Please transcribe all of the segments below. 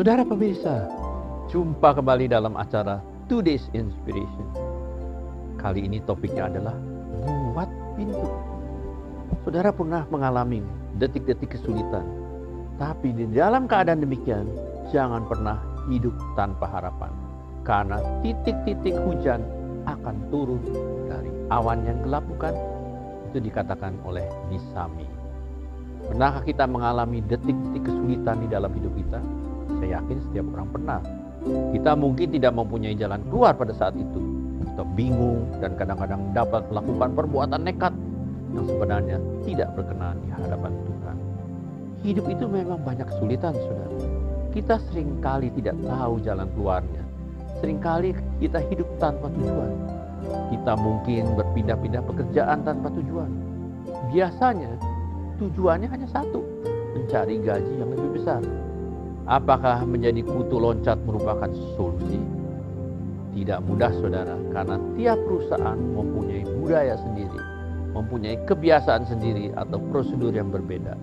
Saudara pemirsa, jumpa kembali dalam acara Today's Inspiration. Kali ini topiknya adalah buat pintu. Saudara pernah mengalami detik-detik kesulitan, tapi di dalam keadaan demikian, jangan pernah hidup tanpa harapan. Karena titik-titik hujan akan turun dari awan yang gelap, bukan? Itu dikatakan oleh Nisami. Pernahkah kita mengalami detik-detik kesulitan di dalam hidup kita? Saya yakin setiap orang pernah. Kita mungkin tidak mempunyai jalan keluar pada saat itu. Kita bingung dan kadang-kadang dapat melakukan perbuatan nekat yang sebenarnya tidak berkenan di hadapan Tuhan. Hidup itu memang banyak kesulitan, saudara. Kita seringkali tidak tahu jalan keluarnya. Seringkali kita hidup tanpa tujuan. Kita mungkin berpindah-pindah pekerjaan tanpa tujuan. Biasanya tujuannya hanya satu, mencari gaji yang lebih besar. Apakah menjadi kutu loncat merupakan solusi? Tidak mudah, saudara, karena tiap perusahaan mempunyai budaya sendiri, mempunyai kebiasaan sendiri atau prosedur yang berbeda.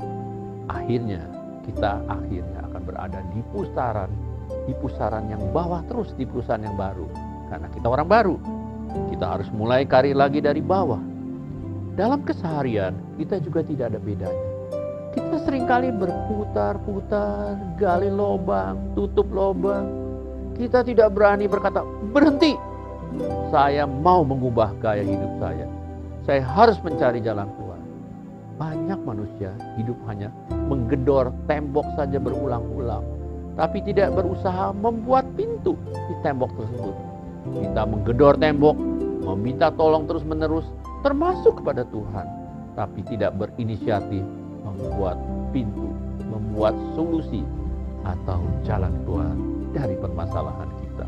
Akhirnya kita akan berada di pusaran yang bawah terus di perusahaan yang baru. Karena kita orang baru, kita harus mulai karir lagi dari bawah. Dalam keseharian kita juga tidak ada bedanya. Kita seringkali berputar-putar, gali lubang, tutup lubang. Kita tidak berani berkata, berhenti. Saya mau mengubah gaya hidup saya. Saya harus mencari jalan keluar. Banyak manusia hidup hanya menggedor tembok saja berulang-ulang. Tapi tidak berusaha membuat pintu di tembok tersebut. Kita menggedor tembok, meminta tolong terus-menerus, termasuk kepada Tuhan. Tapi tidak berinisiatif membuat pintu, membuat solusi atau jalan keluar dari permasalahan kita.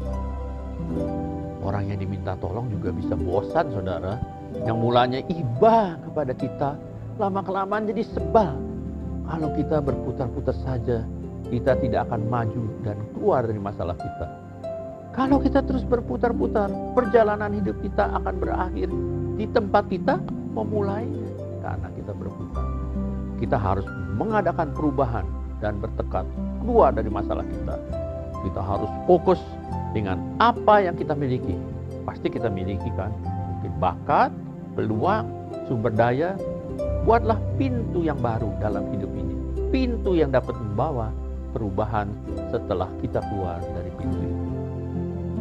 Orang yang diminta tolong juga bisa bosan, saudara. Yang mulanya iba kepada kita, lama-kelamaan jadi sebal. Kalau kita berputar-putar saja, kita tidak akan maju dan keluar dari masalah kita. Kalau kita terus berputar-putar, perjalanan hidup kita akan berakhir di tempat kita memulainya. Karena kita berputar. Kita harus mengadakan perubahan dan bertekad keluar dari masalah kita. Kita harus fokus dengan apa yang kita miliki. Pasti kita miliki kan? Mungkin bakat, peluang, sumber daya. Buatlah pintu yang baru dalam hidup ini. Pintu yang dapat membawa perubahan setelah kita keluar dari pintu itu.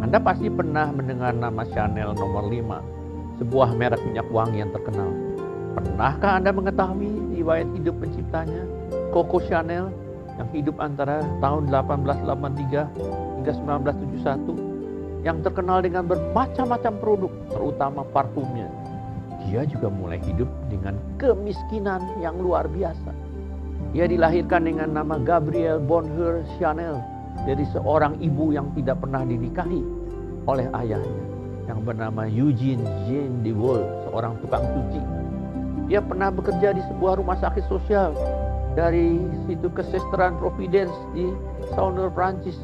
Anda pasti pernah mendengar nama Chanel nomor 5, sebuah merek minyak wangi yang terkenal. Pernahkah Anda mengetahui riwayat hidup penciptanya, Coco Chanel, yang hidup antara tahun 1883 hingga 1971, yang terkenal dengan bermacam-macam produk, terutama parfumnya. Dia juga mulai hidup dengan kemiskinan yang luar biasa. Dia dilahirkan dengan nama Gabrielle Bonheur Chanel dari seorang ibu yang tidak pernah dinikahi oleh ayahnya, yang bernama Eugene Jean de Waal, seorang tukang cuci. Dia pernah bekerja di sebuah rumah sakit sosial dari situ kesejahteraan Providence di Saunders, Prancis.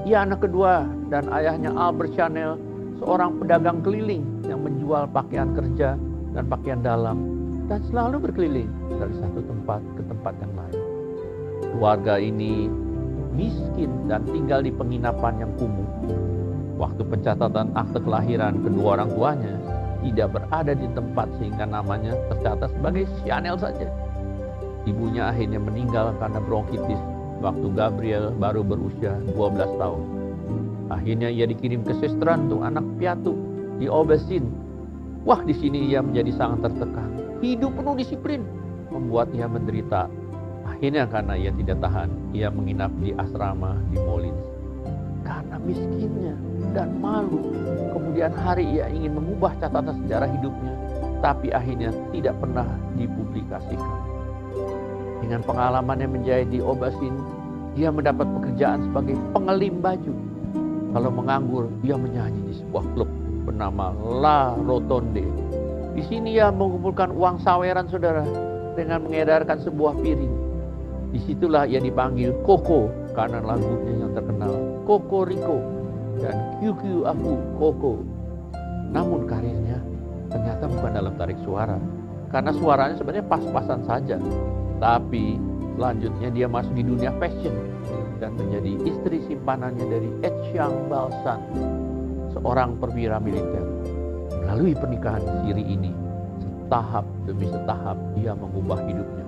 Ia anak kedua dan ayahnya Albert Chanel, seorang pedagang keliling yang menjual pakaian kerja dan pakaian dalam dan selalu berkeliling dari satu tempat ke tempat yang lain. Keluarga ini miskin dan tinggal di penginapan yang kumuh. Waktu pencatatan akte kelahiran kedua orang tuanya tidak berada di tempat sehingga namanya tercatat sebagai Chanel saja. Ibunya akhirnya meninggal karena bronkitis waktu Gabriel baru berusia 12 tahun. Akhirnya ia dikirim ke sestran untuk anak piatu di Aubusson. Wah, di sini ia menjadi sangat tertekan. Hidup penuh disiplin membuat ia menderita. Akhirnya karena ia tidak tahan, ia menginap di asrama di Moulins. Karena miskinnya dan malu, kemudian hari ia ingin mengubah catatan sejarah hidupnya, tapi akhirnya tidak pernah dipublikasikan. Dengan pengalamannya menjahit di Aubusson, dia mendapat pekerjaan sebagai pengelim baju. Kalau menganggur, dia menyanyi di sebuah klub bernama La Rotonde. Di sini ia mengumpulkan uang saweran, saudara, dengan mengedarkan sebuah piring. Disitulah ia dipanggil Coco karena lagunya yang terkenal, Coco Rico dan QQ Aku Coco. Namun karirnya ternyata bukan dalam tarik suara, karena suaranya sebenarnya pas-pasan saja. Tapi selanjutnya dia masuk di dunia fashion dan menjadi istri simpanannya dari Etsyang Balsan, seorang perwira militer. Melalui pernikahan siri ini, setahap demi setahap ia mengubah hidupnya.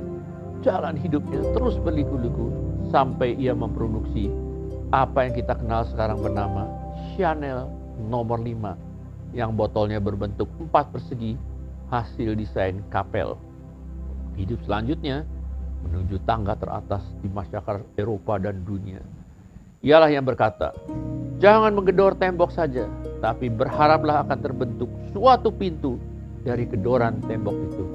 Jalan hidupnya terus berliku-liku sampai ia memproduksi apa yang kita kenal sekarang bernama Chanel nomor 5 yang botolnya berbentuk 4 persegi hasil desain Kapel. Hidup selanjutnya menuju tangga teratas di masyarakat Eropa dan dunia. Ialah yang berkata, jangan menggedor tembok saja, tapi berharaplah akan terbentuk suatu pintu dari gedoran tembok itu.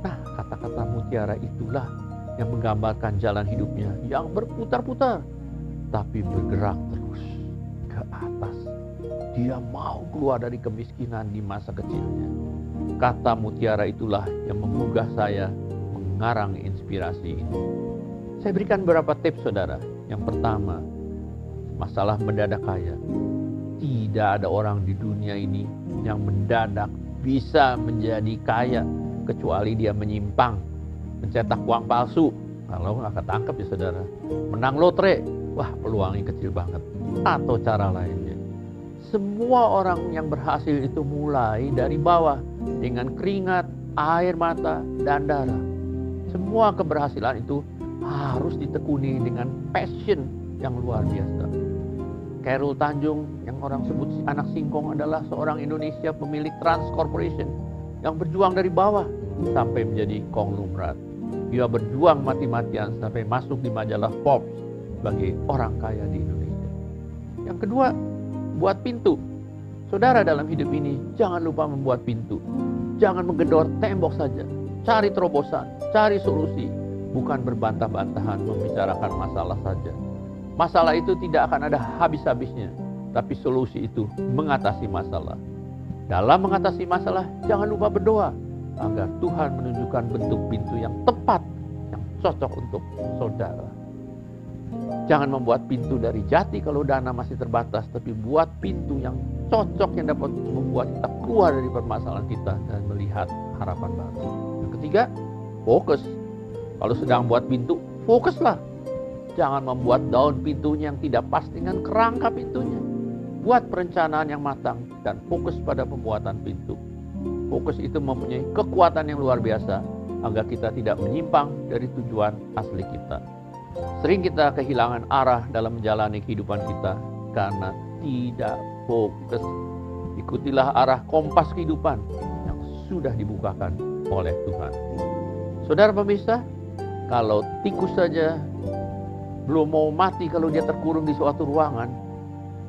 Nah, kata-kata mutiara itulah yang menggambarkan jalan hidupnya yang berputar-putar, tapi bergerak terus ke atas. Dia mau keluar dari kemiskinan di masa kecilnya. Kata mutiara itulah yang menggugah saya mengarang inspirasi ini. Saya berikan beberapa tips, saudara. Yang pertama, masalah mendadak kaya. Tidak ada orang di dunia ini yang mendadak bisa menjadi kaya kecuali dia menyimpang, mencetak uang palsu. Kalau nggak ketangkep ya saudara, menang lotre, wah peluangnya kecil banget. Atau cara lainnya. Semua orang yang berhasil itu mulai dari bawah dengan keringat, air mata, dan darah. Semua keberhasilan itu harus ditekuni dengan passion yang luar biasa. Khairul Tanjung yang orang sebut anak singkong adalah seorang Indonesia pemilik Trans Corporation yang berjuang dari bawah sampai menjadi konglomerat. Dia berjuang mati-matian sampai masuk di majalah Forbes sebagai orang kaya di Indonesia. Yang kedua, buat pintu. Saudara, dalam hidup ini jangan lupa membuat pintu. Jangan menggedor tembok saja. Cari terobosan, cari solusi. Bukan berbantah-bantahan membicarakan masalah saja. Masalah itu tidak akan ada habis-habisnya. Tapi solusi itu mengatasi masalah. Dalam mengatasi masalah, jangan lupa berdoa agar Tuhan menunjukkan bentuk pintu yang tepat, yang cocok untuk saudara. Jangan membuat pintu dari jati kalau dana masih terbatas, tapi buat pintu yang cocok yang dapat membuat kita keluar dari permasalahan kita dan melihat harapan baru. Yang ketiga, fokus. Kalau sedang buat pintu, fokuslah. Jangan membuat daun pintunya yang tidak pas dengan kerangka pintunya. Buat perencanaan yang matang dan fokus pada pembuatan pintu. Fokus itu mempunyai kekuatan yang luar biasa agar kita tidak menyimpang dari tujuan asli kita. Sering kita kehilangan arah dalam menjalani kehidupan kita karena tidak fokus. Ikutilah arah kompas kehidupan yang sudah dibukakan oleh Tuhan. Saudara pemirsa, kalau tikus saja belum mau mati kalau dia terkurung di suatu ruangan,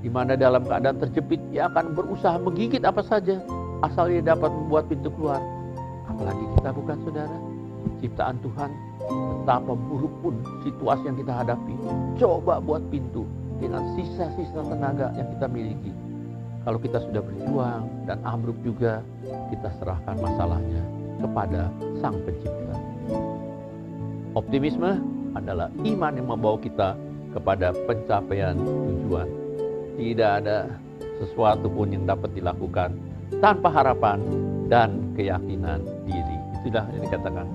di mana dalam keadaan terjepit dia akan berusaha menggigit apa saja asal dia dapat membuat pintu keluar. Apalagi kita, bukan saudara? Ciptaan Tuhan, betapa buruk pun situasi yang kita hadapi, coba buat pintu dengan sisa-sisa tenaga yang kita miliki. Kalau kita sudah berjuang dan ambruk juga, kita serahkan masalahnya kepada Sang Pencipta. Optimisme adalah iman yang membawa kita kepada pencapaian tujuan. Tidak ada sesuatu pun yang dapat dilakukan tanpa harapan dan keyakinan diri. Itulah yang dikatakan